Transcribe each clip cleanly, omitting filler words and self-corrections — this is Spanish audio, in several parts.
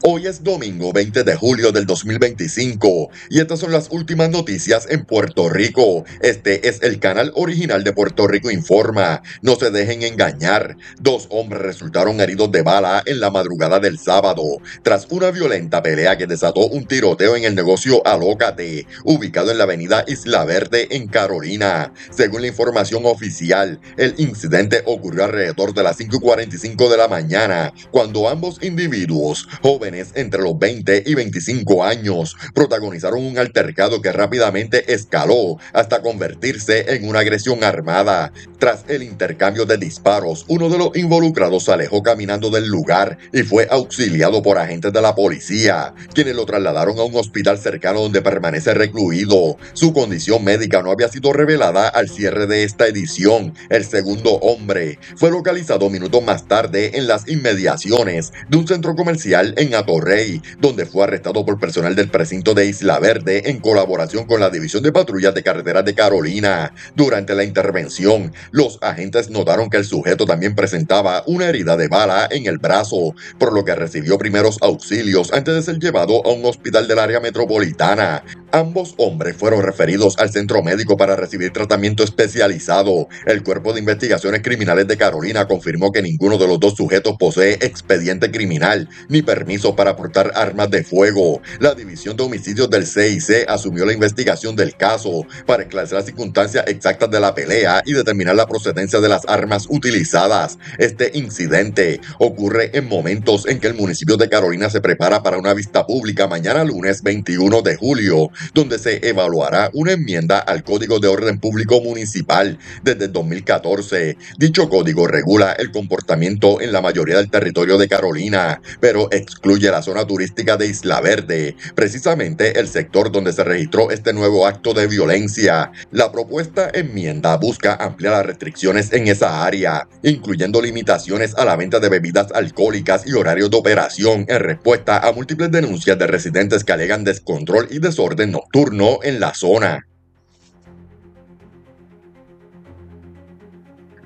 Hoy es domingo 20 de julio del 2025 y estas son las últimas noticias en Puerto Rico. Este es el canal original de Puerto Rico Informa. No se dejen engañar. Dos hombres resultaron heridos de bala en la madrugada del sábado tras una violenta pelea que desató un tiroteo en el negocio Alócate, ubicado en la avenida Isla Verde en Carolina. Según la información oficial, el incidente ocurrió alrededor de las 5:45 de la mañana, cuando ambos individuos, jóvenes entre los 20 y 25 años, protagonizaron un altercado que rápidamente escaló hasta convertirse en una agresión armada. Tras el intercambio de disparos, uno de los involucrados se alejó caminando del lugar y fue auxiliado por agentes de la policía, quienes lo trasladaron a un hospital cercano donde permanece recluido. Su condición médica no había sido revelada al cierre de esta edición. El segundo hombre fue localizado minutos más tarde en las inmediaciones de un centro comercial en Atorrey, donde fue arrestado por personal del precinto de Isla Verde en colaboración con la División de Patrullas de Carreteras de Carolina. Durante la intervención, los agentes notaron que el sujeto también presentaba una herida de bala en el brazo, por lo que recibió primeros auxilios antes de ser llevado a un hospital del área metropolitana. Ambos hombres fueron referidos al centro médico para recibir tratamiento especializado. El Cuerpo de Investigaciones Criminales de Carolina confirmó que ninguno de los dos sujetos posee expediente criminal ni permiso para portar armas de fuego. La División de Homicidios del CIC asumió la investigación del caso para esclarecer las circunstancias exactas de la pelea y determinar la procedencia de las armas utilizadas. Este incidente ocurre en momentos en que el municipio de Carolina se prepara para una vista pública mañana lunes 21 de julio, donde se evaluará una enmienda al Código de Orden Público Municipal desde el 2014. Dicho código regula el comportamiento en la mayoría del territorio de Carolina, pero excluye la zona turística de Isla Verde, precisamente el sector donde se registró este nuevo acto de violencia. La propuesta enmienda busca ampliar las restricciones en esa área, incluyendo limitaciones a la venta de bebidas alcohólicas y horarios de operación en respuesta a múltiples denuncias de residentes que alegan descontrol y desorden nocturno en la zona.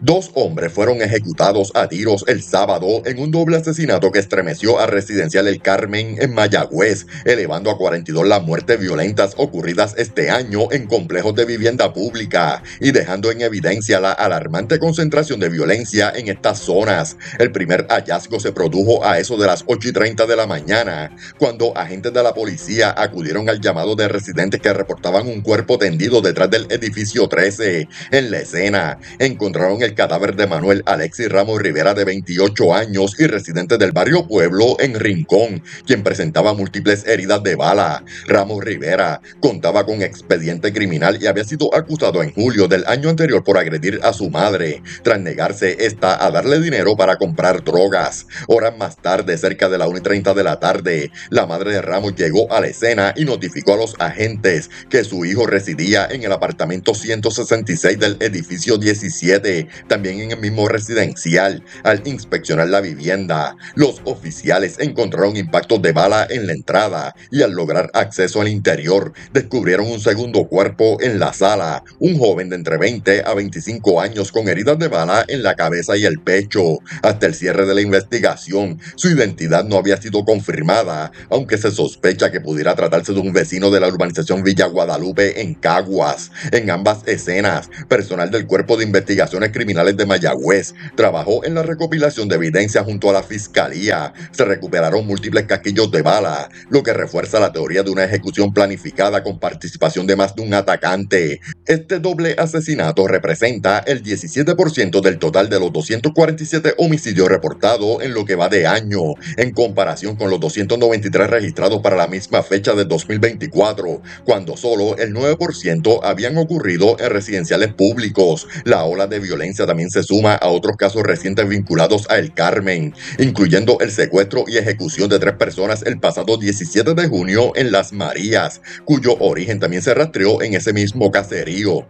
Dos hombres fueron ejecutados a tiros el sábado en un doble asesinato que estremeció a Residencial El Carmen en Mayagüez, elevando a 42 las muertes violentas ocurridas este año en complejos de vivienda pública y dejando en evidencia la alarmante concentración de violencia en estas zonas. El primer hallazgo se produjo a eso de las 8:30 de la mañana, cuando agentes de la policía acudieron al llamado de residentes que reportaban un cuerpo tendido detrás del edificio 13. En la escena encontraron el cadáver de Manuel Alexis Ramos Rivera, de 28 años y residente del barrio Pueblo en Rincón, quien presentaba múltiples heridas de bala. Ramos Rivera contaba con expediente criminal y había sido acusado en julio del año anterior por agredir a su madre, tras negarse esta a darle dinero para comprar drogas. Horas más tarde, cerca de la 1:30 de la tarde, la madre de Ramos llegó a la escena y notificó a los agentes que su hijo residía en el apartamento 166 del edificio 17, también en el mismo residencial. Al inspeccionar la vivienda, los oficiales encontraron impactos de bala en la entrada y al lograr acceso al interior, descubrieron un segundo cuerpo en la sala, un joven de entre 20 a 25 años con heridas de bala en la cabeza y el pecho. Hasta el cierre de la investigación, su identidad no había sido confirmada, aunque se sospecha que pudiera tratarse de un vecino de la urbanización Villa Guadalupe en Caguas. En ambas escenas, personal del Cuerpo de Investigaciones Criminales de Mayagüez trabajó en la recopilación de evidencia junto a la fiscalía. Se recuperaron múltiples casquillos de bala, lo que refuerza la teoría de una ejecución planificada con participación de más de un atacante. Este doble asesinato representa el 17% del total de los 247 homicidios reportados en lo que va de año, en comparación con los 293 registrados para la misma fecha de 2024, cuando solo el 9% habían ocurrido en residenciales públicos. La ola de violencia también se suma a otros casos recientes vinculados a El Carmen, incluyendo el secuestro y ejecución de 3 personas el pasado 17 de junio en Las Marías, cuyo origen también se rastreó en ese mismo caserío.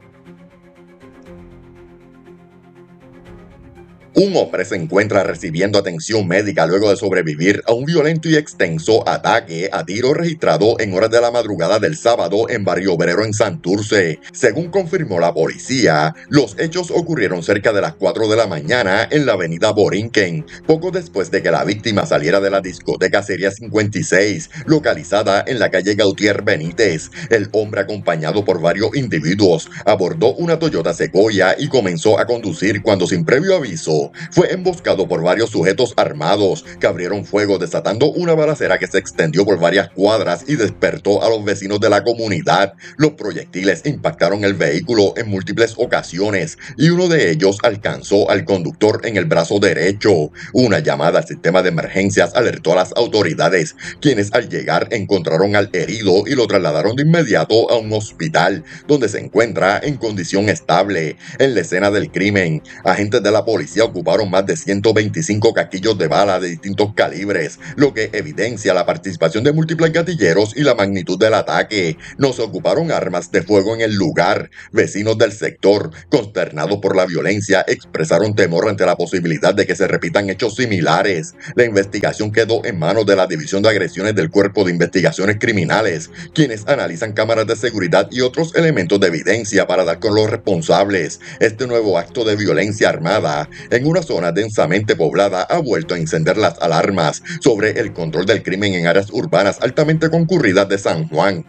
Un hombre se encuentra recibiendo atención médica luego de sobrevivir a un violento y extenso ataque a tiro registrado en horas de la madrugada del sábado en Barrio Obrero en Santurce. Según confirmó la policía, los hechos ocurrieron cerca de las 4 de la mañana en la avenida Borinquen, poco después de que la víctima saliera de la discoteca Serie 56, localizada en la calle Gautier Benítez. El hombre, acompañado por varios individuos, abordó una Toyota Sequoia y comenzó a conducir cuando, sin previo aviso, fue emboscado por varios sujetos armados que abrieron fuego, desatando una balacera que se extendió por varias cuadras y despertó a los vecinos de la comunidad. Los proyectiles impactaron el vehículo en múltiples ocasiones y uno de ellos alcanzó al conductor en el brazo derecho. Una llamada al sistema de emergencias alertó a las autoridades, quienes al llegar encontraron al herido y lo trasladaron de inmediato a un hospital, donde se encuentra en condición estable. En la escena del crimen, agentes de la policía ocuparon más de 125 casquillos de bala de distintos calibres, lo que evidencia la participación de múltiples gatilleros y la magnitud del ataque. No se ocuparon armas de fuego en el lugar. Vecinos del sector, consternados por la violencia, expresaron temor ante la posibilidad de que se repitan hechos similares. La investigación quedó en manos de la División de Agresiones del Cuerpo de Investigaciones Criminales, quienes analizan cámaras de seguridad y otros elementos de evidencia para dar con los responsables. Este nuevo acto de violencia armada en una zona densamente poblada ha vuelto a encender las alarmas sobre el control del crimen en áreas urbanas altamente concurridas de San Juan.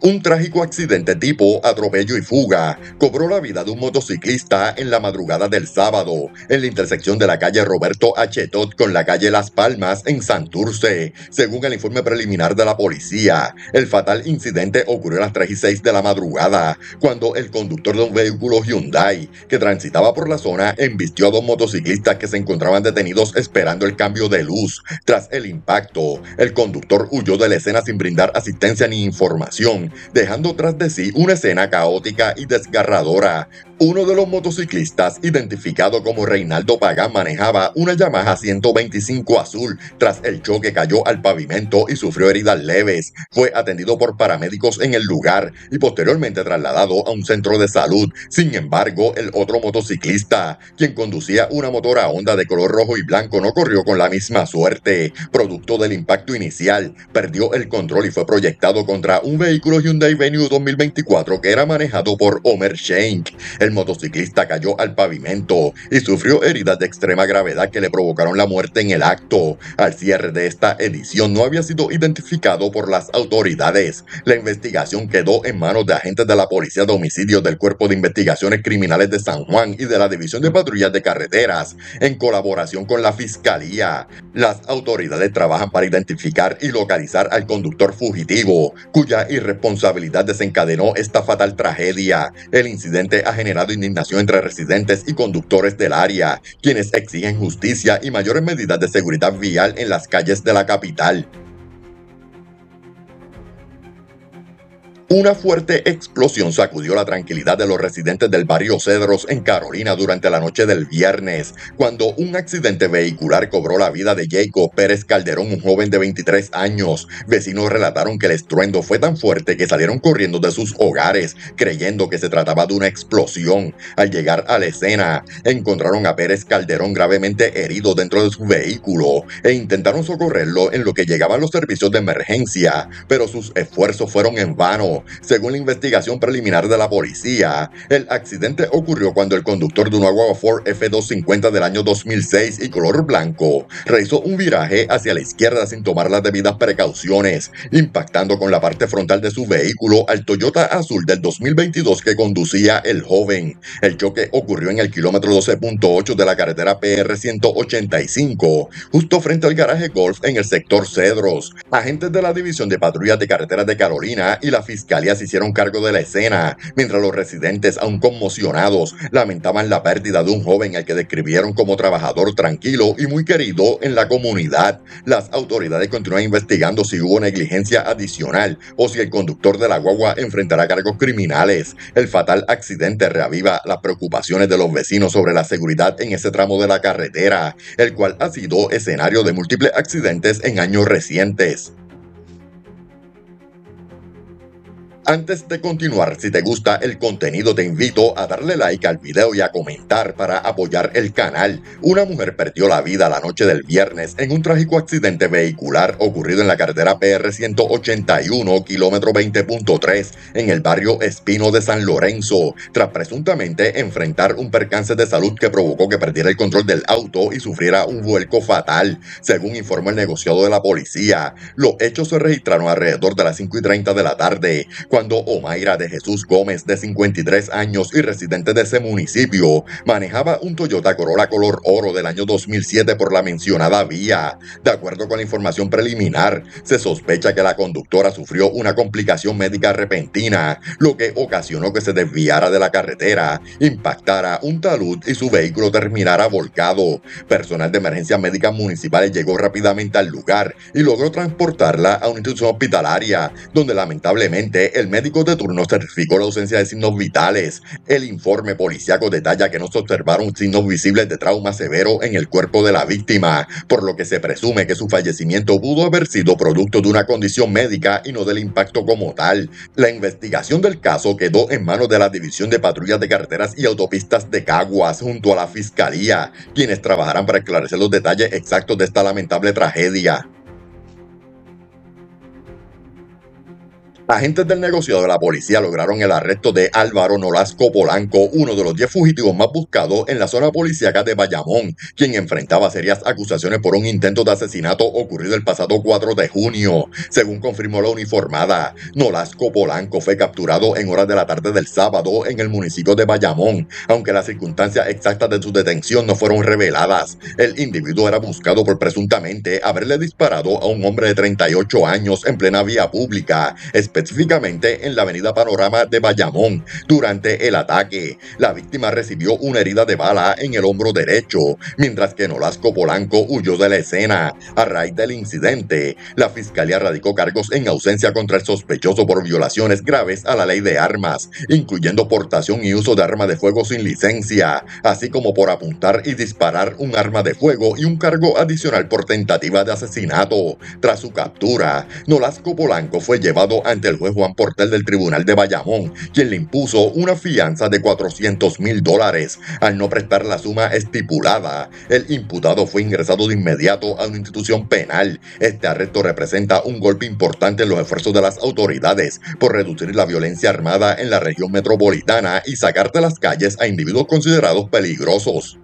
Un trágico accidente tipo atropello y fuga cobró la vida de un motociclista en la madrugada del sábado, en la intersección de la calle Roberto H. Todd con la calle Las Palmas en Santurce. Según el informe preliminar de la policía, el fatal incidente ocurrió a las 3:06 de la madrugada, cuando el conductor de un vehículo Hyundai que transitaba por la zona embistió a dos motociclistas que se encontraban detenidos esperando el cambio de luz. Tras el impacto, el conductor huyó de la escena sin brindar asistencia ni información, dejando tras de sí una escena caótica y desgarradora. Uno de los motociclistas, identificado como Reinaldo Pagán, manejaba una Yamaha 125 azul. Tras el choque cayó al pavimento y sufrió heridas leves. Fue atendido por paramédicos en el lugar y posteriormente trasladado a un centro de salud. Sin embargo, el otro motociclista, quien conducía una motora Honda de color rojo y blanco, no corrió con la misma suerte. Producto del impacto inicial, perdió el control y fue proyectado contra un vehículo Hyundai Venue 2024 que era manejado por Omer Shank. El motociclista cayó al pavimento y sufrió heridas de extrema gravedad que le provocaron la muerte en el acto. Al cierre de esta edición no había sido identificado por las autoridades. La investigación quedó en manos de agentes de la Policía de Homicidios del Cuerpo de Investigaciones Criminales de San Juan y de la División de Patrullas de Carreteras, en colaboración con la Fiscalía. Las autoridades trabajan para identificar y localizar al conductor fugitivo, cuya irresponsabilidad desencadenó esta fatal tragedia. El incidente ha generado indignación entre residentes y conductores del área, quienes exigen justicia y mayores medidas de seguridad vial en las calles de la capital. Una fuerte explosión sacudió la tranquilidad de los residentes del barrio Cedros en Carolina durante la noche del viernes, cuando un accidente vehicular cobró la vida de Jacob Pérez Calderón, un joven de 23 años. Vecinos relataron que el estruendo fue tan fuerte que salieron corriendo de sus hogares, creyendo que se trataba de una explosión. Al llegar a la escena, encontraron a Pérez Calderón gravemente herido dentro de su vehículo e intentaron socorrerlo en lo que llegaban los servicios de emergencia, pero sus esfuerzos fueron en vano. Según la investigación preliminar de la policía, el accidente ocurrió cuando el conductor de una guagua Ford F250 del año 2006 y color blanco realizó un viraje hacia la izquierda sin tomar las debidas precauciones, impactando con la parte frontal de su vehículo al Toyota azul del 2022 que conducía el joven. El choque ocurrió en el kilómetro 12.8 de la carretera PR 185, justo frente al garaje Golf en el sector Cedros. Agentes de la División de Patrullas de Carreteras de Carolina y la Fiscalía se hicieron cargo de la escena, mientras los residentes, aún conmocionados, lamentaban la pérdida de un joven al que describieron como trabajador tranquilo y muy querido en la comunidad. Las autoridades continúan investigando si hubo negligencia adicional o si el conductor de la guagua enfrentará cargos criminales. El fatal accidente reaviva las preocupaciones de los vecinos sobre la seguridad en ese tramo de la carretera, el cual ha sido escenario de múltiples accidentes en años recientes. Antes de continuar, si te gusta el contenido, te invito a darle like al video y a comentar para apoyar el canal. Una mujer perdió la vida la noche del viernes en un trágico accidente vehicular ocurrido en la carretera PR 181, kilómetro 20.3, en el barrio Espino de San Lorenzo, tras presuntamente enfrentar un percance de salud que provocó que perdiera el control del auto y sufriera un vuelco fatal, según informó el negociado de la policía. Los hechos se registraron alrededor de las 5:30 de la tarde, cuando Omaira de Jesús Gómez, de 53 años y residente de ese municipio, manejaba un Toyota Corolla color oro del año 2007 por la mencionada vía. De acuerdo con la información preliminar, se sospecha que la conductora sufrió una complicación médica repentina, lo que ocasionó que se desviara de la carretera, impactara un talud y su vehículo terminara volcado. Personal de emergencias médicas municipales llegó rápidamente al lugar y logró transportarla a una institución hospitalaria, donde lamentablemente el médico de turno certificó la ausencia de signos vitales. El informe policíaco detalla que no se observaron signos visibles de trauma severo en el cuerpo de la víctima, por lo que se presume que su fallecimiento pudo haber sido producto de una condición médica y no del impacto como tal. La investigación del caso quedó en manos de la División de Patrullas de Carreteras y Autopistas de Caguas junto a la Fiscalía, quienes trabajarán para esclarecer los detalles exactos de esta lamentable tragedia. Agentes del negociado de la policía lograron el arresto de Álvaro Nolasco Polanco, uno de los 10 fugitivos más buscados en la zona policíaca de Bayamón, quien enfrentaba serias acusaciones por un intento de asesinato ocurrido el pasado 4 de junio. Según confirmó la uniformada, Nolasco Polanco fue capturado en horas de la tarde del sábado en el municipio de Bayamón, aunque las circunstancias exactas de su detención no fueron reveladas. El individuo era buscado por presuntamente haberle disparado a un hombre de 38 años en plena vía pública, específicamente en la avenida Panorama de Bayamón. Durante el ataque, la víctima recibió una herida de bala en el hombro derecho, mientras que Nolasco Polanco huyó de la escena. A raíz del incidente, la fiscalía radicó cargos en ausencia contra el sospechoso por violaciones graves a la ley de armas, incluyendo portación y uso de arma de fuego sin licencia, así como por apuntar y disparar un arma de fuego y un cargo adicional por tentativa de asesinato. Tras su captura, Nolasco Polanco fue llevado ante el juez Juan Portel del Tribunal de Bayamón, quien le impuso una fianza de $400,000. Al no prestar la suma estipulada, el imputado fue ingresado de inmediato a una institución penal. Este arresto representa un golpe importante en los esfuerzos de las autoridades por reducir la violencia armada en la región metropolitana y sacar de las calles a individuos considerados peligrosos.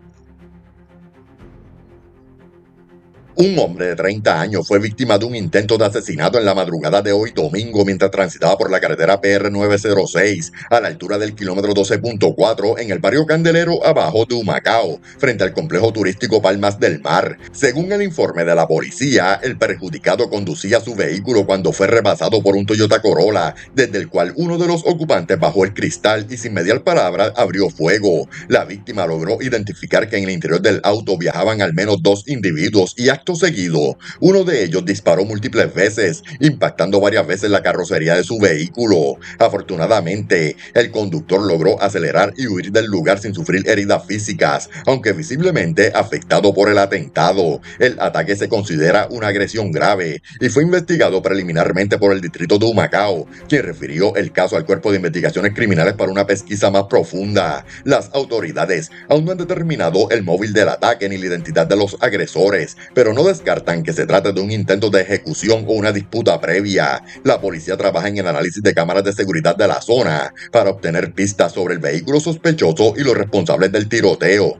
Un hombre de 30 años fue víctima de un intento de asesinato en la madrugada de hoy domingo mientras transitaba por la carretera PR 906 a la altura del kilómetro 12.4 en el barrio Candelero abajo de Humacao, frente al complejo turístico Palmas del Mar. Según el informe de la policía, el perjudicado conducía su vehículo cuando fue rebasado por un Toyota Corolla, desde el cual uno de los ocupantes bajó el cristal y sin mediar palabra abrió fuego. La víctima logró identificar que en el interior del auto viajaban al menos 2 individuos y acto seguido, uno de ellos disparó múltiples veces, impactando varias veces la carrocería de su vehículo. Afortunadamente, el conductor logró acelerar y huir del lugar sin sufrir heridas físicas, aunque visiblemente afectado por el atentado. El ataque se considera una agresión grave y fue investigado preliminarmente por el distrito de Humacao, quien refirió el caso al Cuerpo de Investigaciones Criminales para una pesquisa más profunda. Las autoridades aún no han determinado el móvil del ataque ni la identidad de los agresores, pero no descartan que se trate de un intento de ejecución o una disputa previa. La policía trabaja en el análisis de cámaras de seguridad de la zona para obtener pistas sobre el vehículo sospechoso y los responsables del tiroteo.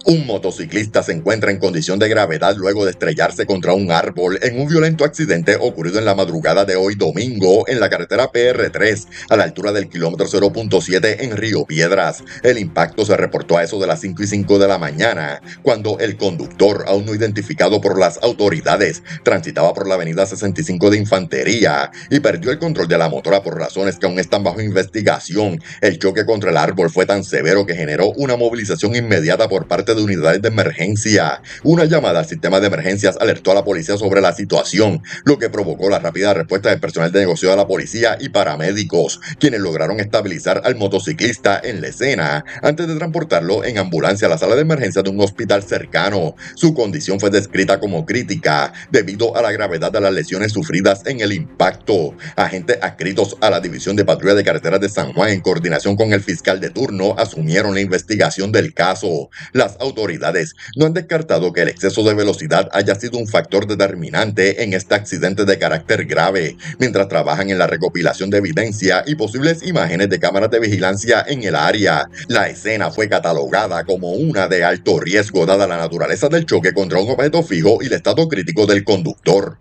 Un motociclista se encuentra en condición de gravedad luego de estrellarse contra un árbol en un violento accidente ocurrido en la madrugada de hoy domingo en la carretera PR3 a la altura del kilómetro 0.7 en Río Piedras. El impacto se reportó a eso de las 5:05 de la mañana, cuando el conductor, aún no identificado por las autoridades, transitaba por la avenida 65 de Infantería y perdió el control de la motora por razones que aún están bajo investigación. El choque contra el árbol fue tan severo que generó una movilización inmediata por parte de unidades de emergencia. Una llamada al sistema de emergencias alertó a la policía sobre la situación, lo que provocó la rápida respuesta del personal de negocio de la policía y paramédicos, quienes lograron estabilizar al motociclista en la escena antes de transportarlo en ambulancia a la sala de emergencia de un hospital cercano. Su condición fue descrita como crítica debido a la gravedad de las lesiones sufridas en el impacto. Agentes adscritos a la División de Patrulla de Carreteras de San Juan, en coordinación con el fiscal de turno, asumieron la investigación del caso. Las autoridades no han descartado que el exceso de velocidad haya sido un factor determinante en este accidente de carácter grave, mientras trabajan en la recopilación de evidencia y posibles imágenes de cámaras de vigilancia en el área. La escena fue catalogada como una de alto riesgo dada la naturaleza del choque contra un objeto fijo y el estado crítico del conductor.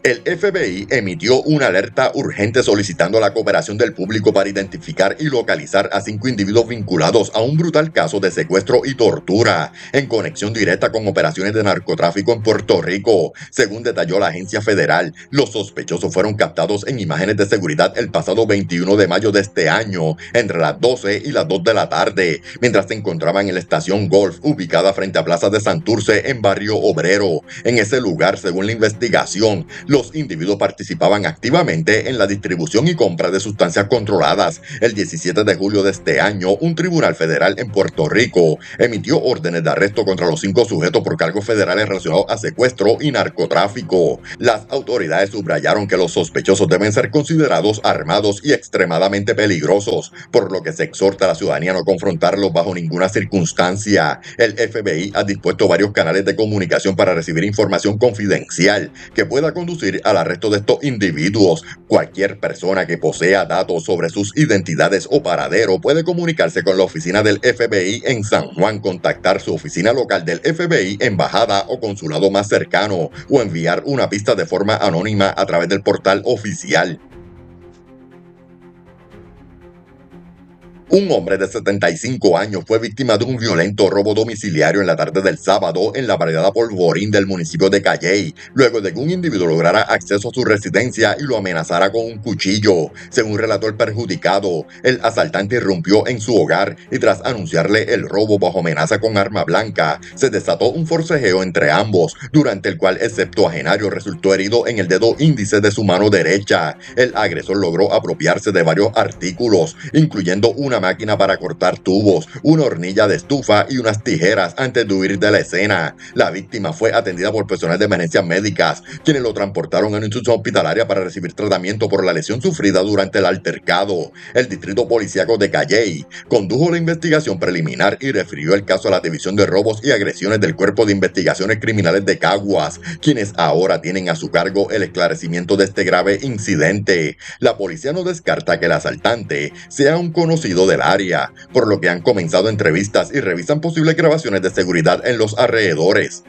El FBI emitió una alerta urgente solicitando la cooperación del público para identificar y localizar a 5 individuos vinculados a un brutal caso de secuestro y tortura en conexión directa con operaciones de narcotráfico en Puerto Rico. Según detalló la agencia federal, los sospechosos fueron captados en imágenes de seguridad el pasado 21 de mayo de este año, entre las 12 y las 2 de la tarde, mientras se encontraban en la estación Golf ubicada frente a Plaza de Santurce en Barrio Obrero. En ese lugar, según la investigación, los individuos participaban activamente en la distribución y compra de sustancias controladas. El 17 de julio de este año, un tribunal federal en Puerto Rico emitió órdenes de arresto contra los 5 sujetos por cargos federales relacionados a secuestro y narcotráfico. Las autoridades subrayaron que los sospechosos deben ser considerados armados y extremadamente peligrosos, por lo que se exhorta a la ciudadanía a no confrontarlos bajo ninguna circunstancia. El FBI ha dispuesto varios canales de comunicación para recibir información confidencial que pueda conducir al arresto de estos individuos. Cualquier persona que posea datos sobre sus identidades o paradero puede comunicarse con la oficina del FBI en San Juan, contactar su oficina local del FBI, embajada o consulado más cercano, o enviar una pista de forma anónima a través del portal oficial. Un hombre de 75 años fue víctima de un violento robo domiciliario en la tarde del sábado en la barriada Polvorín del municipio de Calley, luego de que un individuo lograra acceso a su residencia y lo amenazara con un cuchillo. Según relató el perjudicado, el asaltante irrumpió en su hogar y tras anunciarle el robo bajo amenaza con arma blanca, se desató un forcejeo entre ambos, durante el cual el septuagenario resultó herido en el dedo índice de su mano derecha. El agresor logró apropiarse de varios artículos, incluyendo una máquina para cortar tubos, una hornilla de estufa y unas tijeras antes de huir de la escena. La víctima fue atendida por personal de emergencias médicas, quienes lo transportaron a una institución hospitalaria para recibir tratamiento por la lesión sufrida durante el altercado. El distrito policíaco de Calley condujo la investigación preliminar y refirió el caso a la División de Robos y Agresiones del Cuerpo de Investigaciones Criminales de Caguas, quienes ahora tienen a su cargo el esclarecimiento de este grave incidente. La policía no descarta que el asaltante sea un conocido del área, por lo que han comenzado entrevistas y revisan posibles grabaciones de seguridad en los alrededores.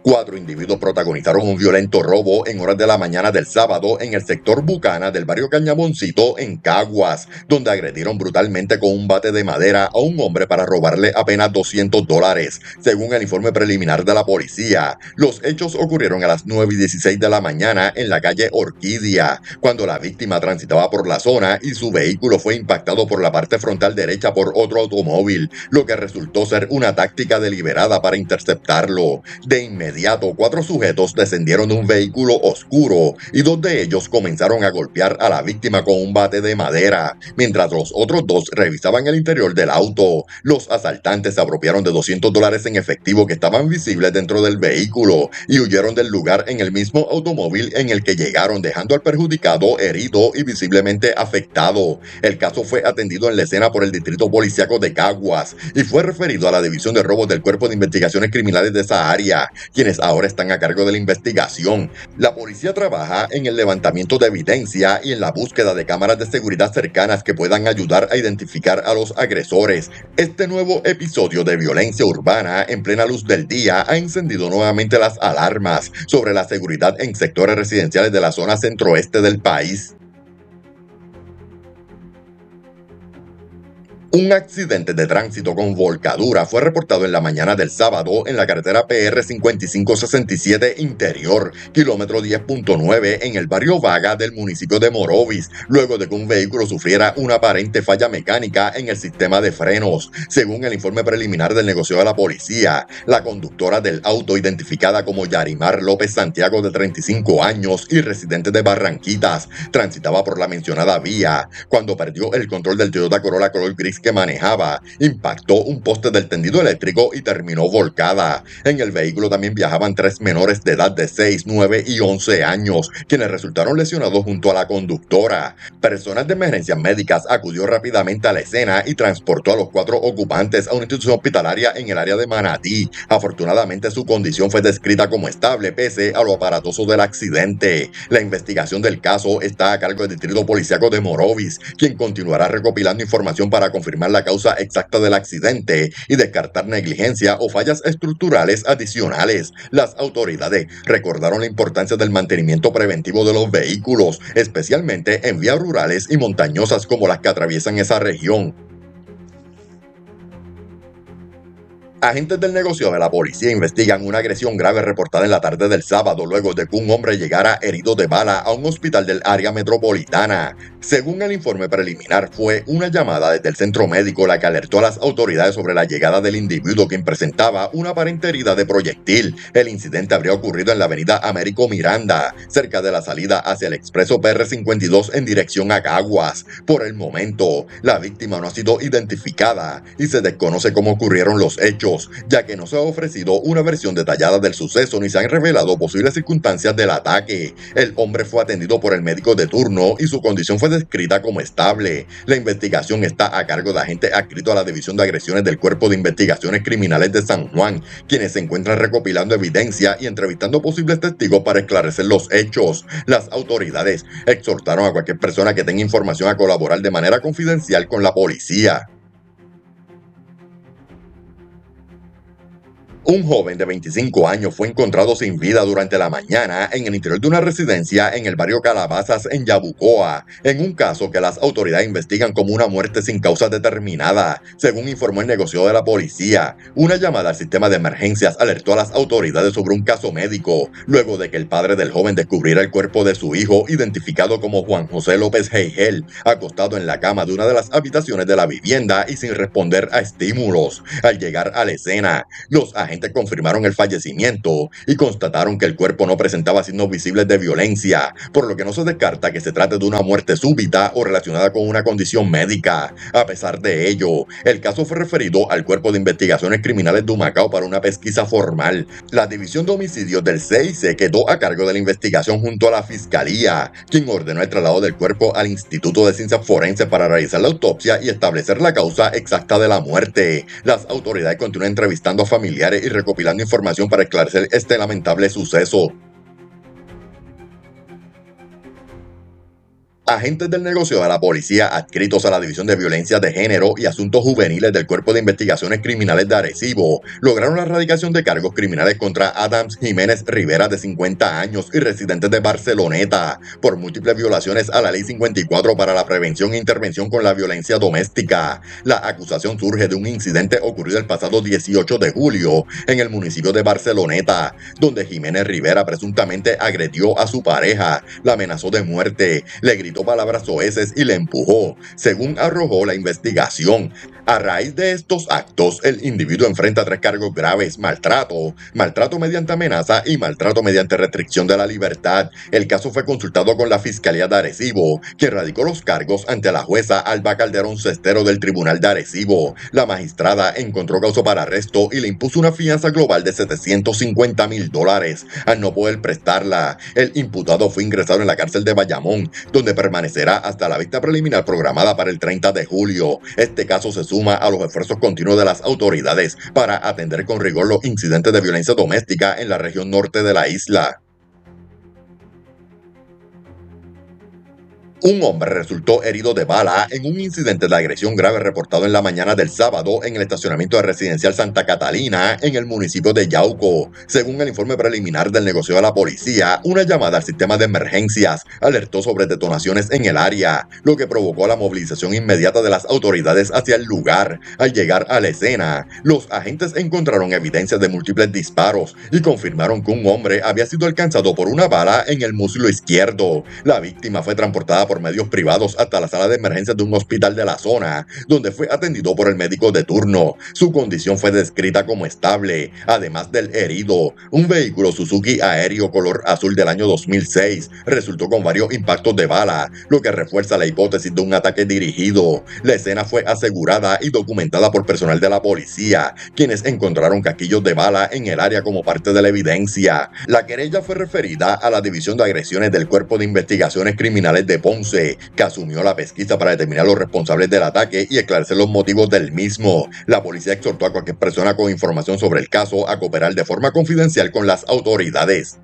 4 individuos protagonizaron un violento robo en horas de la mañana del sábado en el sector Bucana del barrio Cañaboncito en Caguas, donde agredieron brutalmente con un bate de madera a un hombre para robarle apenas $200. Según el informe preliminar de la policía, los hechos ocurrieron a las 9:16 de la mañana en la calle Orquídea, cuando la víctima transitaba por la zona y su vehículo fue impactado por la parte frontal derecha por otro automóvil, lo que resultó ser una táctica deliberada para interceptarlo. De inmediato, 4 sujetos descendieron de un vehículo oscuro y 2 de ellos comenzaron a golpear a la víctima con un bate de madera, mientras los otros 2 revisaban el interior del auto. Los asaltantes se apropiaron de $200 en efectivo que estaban visibles dentro del vehículo y huyeron del lugar en el mismo automóvil en el que llegaron, dejando al perjudicado herido y visiblemente afectado. El caso fue atendido en la escena por el distrito policíaco de Caguas y fue referido a la División de Robos del Cuerpo de Investigaciones Criminales de esa área, quienes ahora están a cargo de la investigación. La policía trabaja en el levantamiento de evidencia y en la búsqueda de cámaras de seguridad cercanas que puedan ayudar a identificar a los agresores. Este nuevo episodio de violencia urbana en plena luz del día ha encendido nuevamente las alarmas sobre la seguridad en sectores residenciales de la zona centroeste del país. Un accidente de tránsito con volcadura fue reportado en la mañana del sábado en la carretera PR 5567 Interior, kilómetro 10.9 en el barrio Vaga del municipio de Morovis, luego de que un vehículo sufriera una aparente falla mecánica en el sistema de frenos. Según el informe preliminar del negocio de la policía, la conductora del auto, identificada como Yarimar López Santiago, de 35 años y residente de Barranquitas, transitaba por la mencionada vía cuando perdió el control del Toyota Corolla color gris que manejaba, impactó un poste del tendido eléctrico y terminó volcada. En el vehículo también viajaban 3 menores de edad de 6, 9 y 11 años, quienes resultaron lesionados junto a la conductora. Personal de emergencias médicas acudió rápidamente a la escena y transportó a los 4 ocupantes a una institución hospitalaria en el área de Manatí. Afortunadamente, su condición fue descrita como estable pese a lo aparatoso del accidente. La investigación del caso está a cargo del Distrito Policíaco de Morovis, quien continuará recopilando información para confirmar la causa exacta del accidente y descartar negligencia o fallas estructurales adicionales. Las autoridades recordaron la importancia del mantenimiento preventivo de los vehículos, especialmente en vías rurales y montañosas como las que atraviesan esa región. Agentes del negocio de la policía investigan una agresión grave reportada en la tarde del sábado luego de que un hombre llegara herido de bala a un hospital del área metropolitana. Según el informe preliminar, fue una llamada desde el centro médico la que alertó a las autoridades sobre la llegada del individuo, quien presentaba una aparente herida de proyectil. El incidente habría ocurrido en la avenida Américo Miranda, cerca de la salida hacia el expreso PR 52 en dirección a Caguas. Por el momento, la víctima no ha sido identificada y se desconoce cómo ocurrieron los hechos, ya que no se ha ofrecido una versión detallada del suceso ni se han revelado posibles circunstancias del ataque. El hombre fue atendido por el médico de turno y su condición fue descrita como estable. La investigación está a cargo de agentes adscritos a la División de Agresiones del Cuerpo de Investigaciones Criminales de San Juan, quienes se encuentran recopilando evidencia y entrevistando posibles testigos para esclarecer los hechos. Las autoridades exhortaron a cualquier persona que tenga información a colaborar de manera confidencial con la policía. Un joven de 25 años fue encontrado sin vida durante la mañana en el interior de una residencia en el barrio Calabazas, en Yabucoa, en un caso que las autoridades investigan como una muerte sin causa determinada. Según informó el negocio de la policía, una llamada al sistema de emergencias alertó a las autoridades sobre un caso médico, luego de que el padre del joven descubriera el cuerpo de su hijo, identificado como Juan José López Heigel, acostado en la cama de una de las habitaciones de la vivienda y sin responder a estímulos. Al llegar a la escena, los agentes confirmaron el fallecimiento y constataron que el cuerpo no presentaba signos visibles de violencia, por lo que no se descarta que se trate de una muerte súbita o relacionada con una condición médica. A pesar de ello, el caso fue referido al Cuerpo de Investigaciones Criminales de Humacao para una pesquisa formal. La División de Homicidios del CIC quedó a cargo de la investigación junto a la Fiscalía, quien ordenó el traslado del cuerpo al Instituto de Ciencias Forenses para realizar la autopsia y establecer la causa exacta de la muerte. Las autoridades continúan entrevistando a familiares y recopilando información para esclarecer este lamentable suceso. Agentes del negocio de la policía adscritos a la División de Violencia de Género y Asuntos Juveniles del Cuerpo de Investigaciones Criminales de Arecibo lograron la erradicación de cargos criminales contra Adams Jiménez Rivera, de 50 años y residente de Barceloneta, por múltiples violaciones a la Ley 54 para la prevención e intervención con la violencia doméstica. La acusación surge de un incidente ocurrido el pasado 18 de julio en el municipio de Barceloneta, donde Jiménez Rivera presuntamente agredió a su pareja, la amenazó de muerte, le gritó palabras soeces y le empujó, según arrojó la investigación. A raíz de estos actos, el individuo enfrenta 3 cargos graves: maltrato, maltrato mediante amenaza y maltrato mediante restricción de la libertad. El caso fue consultado con la Fiscalía de Arecibo, que radicó los cargos ante la jueza Alba Calderón Cestero del Tribunal de Arecibo. La magistrada encontró causa para arresto y le impuso una fianza global de $750,000. Al no poder prestarla, el imputado fue ingresado en la cárcel de Bayamón, donde permanecerá hasta la vista preliminar programada para el 30 de julio. Este caso se suma a los esfuerzos continuos de las autoridades para atender con rigor los incidentes de violencia doméstica en la región norte de la isla. Un hombre resultó herido de bala en un incidente de agresión grave reportado en la mañana del sábado en el estacionamiento de residencial Santa Catalina en el municipio de Yauco. Según el informe preliminar del negocio de la policía, una llamada al sistema de emergencias alertó sobre detonaciones en el área, lo que provocó la movilización inmediata de las autoridades hacia el lugar. Al llegar a la escena, los agentes encontraron evidencia de múltiples disparos y confirmaron que un hombre había sido alcanzado por una bala en el muslo izquierdo. La víctima fue transportada por medios privados hasta la sala de emergencias de un hospital de la zona, donde fue atendido por el médico de turno. Su condición fue descrita como estable. Además del herido, un vehículo Suzuki aéreo color azul del año 2006 resultó con varios impactos de bala, lo que refuerza la hipótesis de un ataque dirigido. La escena fue asegurada y documentada por personal de la policía, quienes encontraron casquillos de bala en el área como parte de la evidencia. La querella fue referida a la División de Agresiones del Cuerpo de Investigaciones Criminales de Ponce, que asumió la pesquisa para determinar los responsables del ataque y esclarecer los motivos del mismo. La policía exhortó a cualquier persona con información sobre el caso a cooperar de forma confidencial con las autoridades.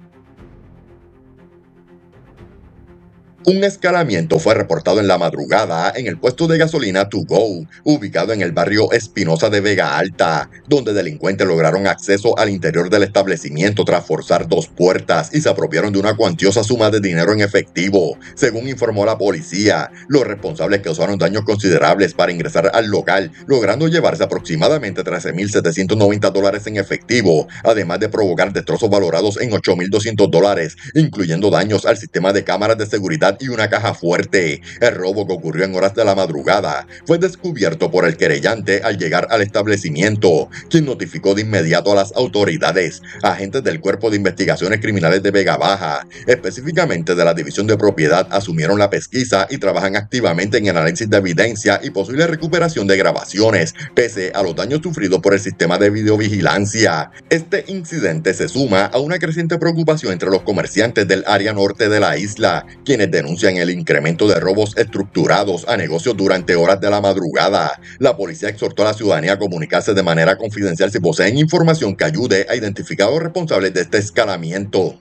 Un escalamiento fue reportado en la madrugada en el puesto de gasolina To Go, ubicado en el barrio Espinosa de Vega Alta, donde delincuentes lograron acceso al interior del establecimiento tras forzar dos puertas y se apropiaron de una cuantiosa suma de dinero en efectivo. Según informó la policía, los responsables causaron daños considerables para ingresar al local, logrando llevarse aproximadamente $13,790 en efectivo, además de provocar destrozos valorados en $8,200, incluyendo daños al sistema de cámaras de seguridad y una caja fuerte. El robo, que ocurrió en horas de la madrugada, fue descubierto por el querellante al llegar al establecimiento, quien notificó de inmediato a las autoridades. Agentes del Cuerpo de Investigaciones Criminales de Vega Baja, específicamente de la División de Propiedad, asumieron la pesquisa y trabajan activamente en el análisis de evidencia y posible recuperación de grabaciones, pese a los daños sufridos por el sistema de videovigilancia. Este incidente se suma a una creciente preocupación entre los comerciantes del área norte de la isla, quienes denuncian el incremento de robos estructurados a negocios durante horas de la madrugada. La policía exhortó a la ciudadanía a comunicarse de manera confidencial si poseen información que ayude a identificar a los responsables de este escalamiento.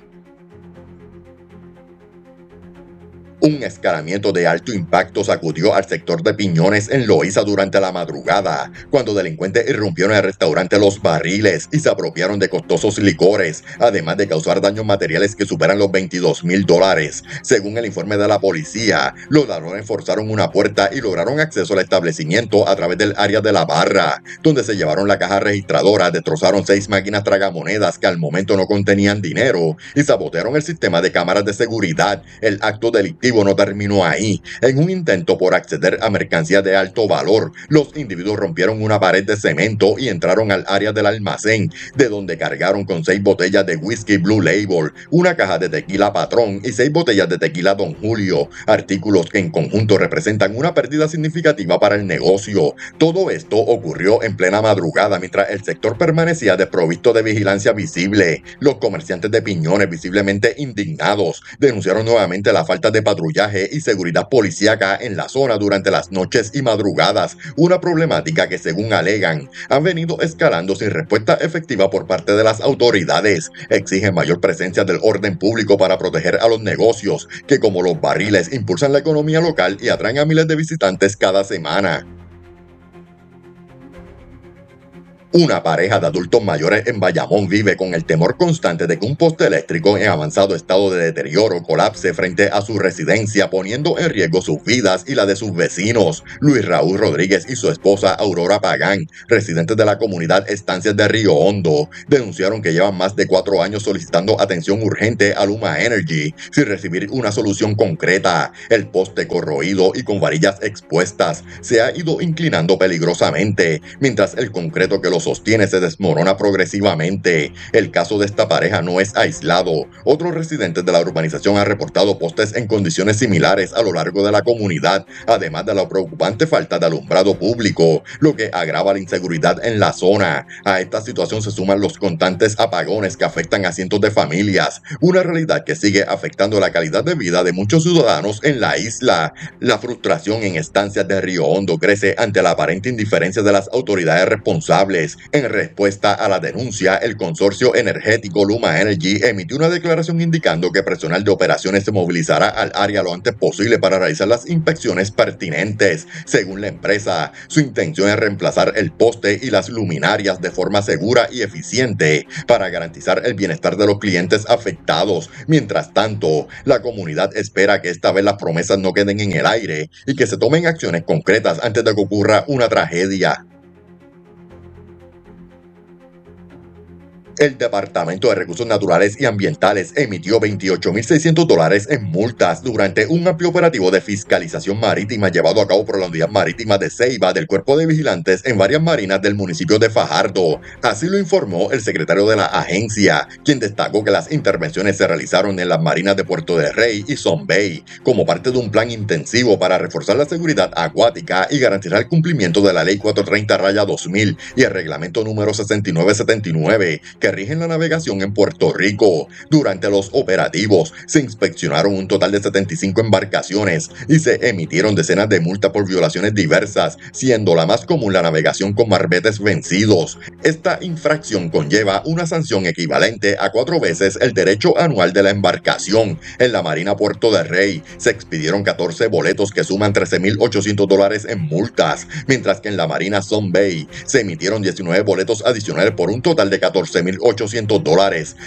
Un escalamiento de alto impacto sacudió al sector de Piñones en Loíza durante la madrugada, cuando delincuentes irrumpieron en el restaurante Los Barriles y se apropiaron de costosos licores, además de causar daños materiales que superan los $22,000. Según el informe de la policía, los ladrones forzaron una puerta y lograron acceso al establecimiento a través del área de la barra, donde se llevaron la caja registradora, destrozaron 6 máquinas tragamonedas que al momento no contenían dinero y sabotearon el sistema de cámaras de seguridad. El acto delictivo no terminó ahí. En un intento por acceder a mercancías de alto valor, los individuos rompieron una pared de cemento y entraron al área del almacén, de donde cargaron con 6 botellas de whisky Blue Label, una caja de tequila Patrón y 6 botellas de tequila Don Julio, artículos que en conjunto representan una pérdida significativa para el negocio. Todo esto ocurrió en plena madrugada mientras el sector permanecía desprovisto de vigilancia visible. Los comerciantes de Piñones, visiblemente indignados, denunciaron nuevamente la falta de patrullaje y seguridad policíaca en la zona durante las noches y madrugadas, una problemática que, según alegan, ha venido escalando sin respuesta efectiva por parte de las autoridades. Exigen mayor presencia del orden público para proteger a los negocios, que como Los Barriles impulsan la economía local y atraen a miles de visitantes cada semana. Una pareja de adultos mayores en Bayamón vive con el temor constante de que un poste eléctrico en avanzado estado de deterioro colapse frente a su residencia, poniendo en riesgo sus vidas y la de sus vecinos. Luis Raúl Rodríguez y su esposa Aurora Pagán, residentes de la comunidad Estancias de Río Hondo, denunciaron que llevan más de 4 años solicitando atención urgente a Luma Energy sin recibir una solución concreta. El poste, corroído y con varillas expuestas, se ha ido inclinando peligrosamente, mientras el concreto que los sostiene se desmorona progresivamente. El caso de esta pareja no es aislado. Otros residentes de la urbanización han reportado postes en condiciones similares a lo largo de la comunidad, además de la preocupante falta de alumbrado público, lo que agrava la inseguridad en la zona. A esta situación se suman los constantes apagones que afectan a cientos de familias, una realidad que sigue afectando la calidad de vida de muchos ciudadanos en la isla. La frustración en Estancias de Río Hondo crece ante la aparente indiferencia de las autoridades responsables, dólares. En respuesta a la denuncia, el consorcio energético Luma Energy emitió una declaración indicando que personal de operaciones se movilizará al área lo antes posible para realizar las inspecciones pertinentes. Según la empresa, su intención es reemplazar el poste y las luminarias de forma segura y eficiente para garantizar el bienestar de los clientes afectados. Mientras tanto, la comunidad espera que esta vez las promesas no queden en el aire y que se tomen acciones concretas antes de que ocurra una tragedia. El Departamento de Recursos Naturales y Ambientales emitió $28,600 en multas durante un amplio operativo de fiscalización marítima llevado a cabo por la Unidad Marítima de Ceiba del Cuerpo de Vigilantes en varias marinas del municipio de Fajardo. Así lo informó el secretario de la agencia, quien destacó que las intervenciones se realizaron en las marinas de Puerto de Rey y Son Bay como parte de un plan intensivo para reforzar la seguridad acuática y garantizar el cumplimiento de la Ley 430-2000 y el Reglamento número 6979 que rigen la navegación en Puerto Rico. Durante los operativos se inspeccionaron un total de 75 embarcaciones y se emitieron decenas de multas por violaciones diversas, siendo la más común la navegación con marbetes vencidos. Esta infracción conlleva una sanción equivalente a 4 veces el derecho anual de la embarcación. En la Marina Puerto de Rey se expidieron 14 boletos que suman $13,800 en multas, mientras que en la Marina Son Bay se emitieron 19 boletos adicionales por un total de $14,800.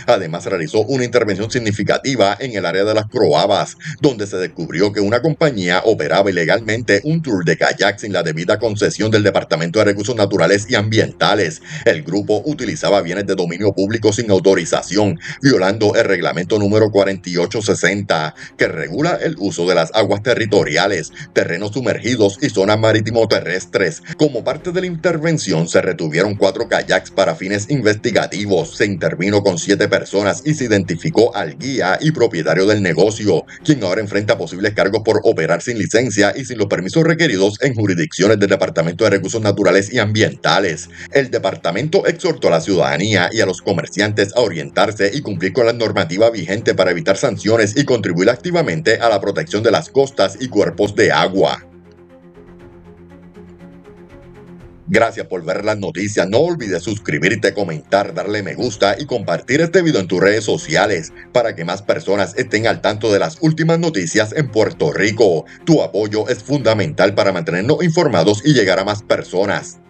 Además, realizó una intervención significativa en el área de las Croabas, donde se descubrió que una compañía operaba ilegalmente un tour de kayak sin la debida concesión del Departamento de Recursos Naturales y Ambientales. El grupo utilizaba bienes de dominio público sin autorización, violando el reglamento número 4860, que regula el uso de las aguas territoriales, terrenos sumergidos y zonas marítimo-terrestres. Como parte de la intervención, se retuvieron 4 kayaks para fines investigativos. Se intervino con 7 personas y se identificó al guía y propietario del negocio, quien ahora enfrenta posibles cargos por operar sin licencia y sin los permisos requeridos en jurisdicciones del Departamento de Recursos Naturales y Ambientales. El departamento exhortó a la ciudadanía y a los comerciantes a orientarse y cumplir con la normativa vigente para evitar sanciones y contribuir activamente a la protección de las costas y cuerpos de agua. Gracias por ver las noticias. No olvides suscribirte, comentar, darle me gusta y compartir este video en tus redes sociales para que más personas estén al tanto de las últimas noticias en Puerto Rico. Tu apoyo es fundamental para mantenernos informados y llegar a más personas.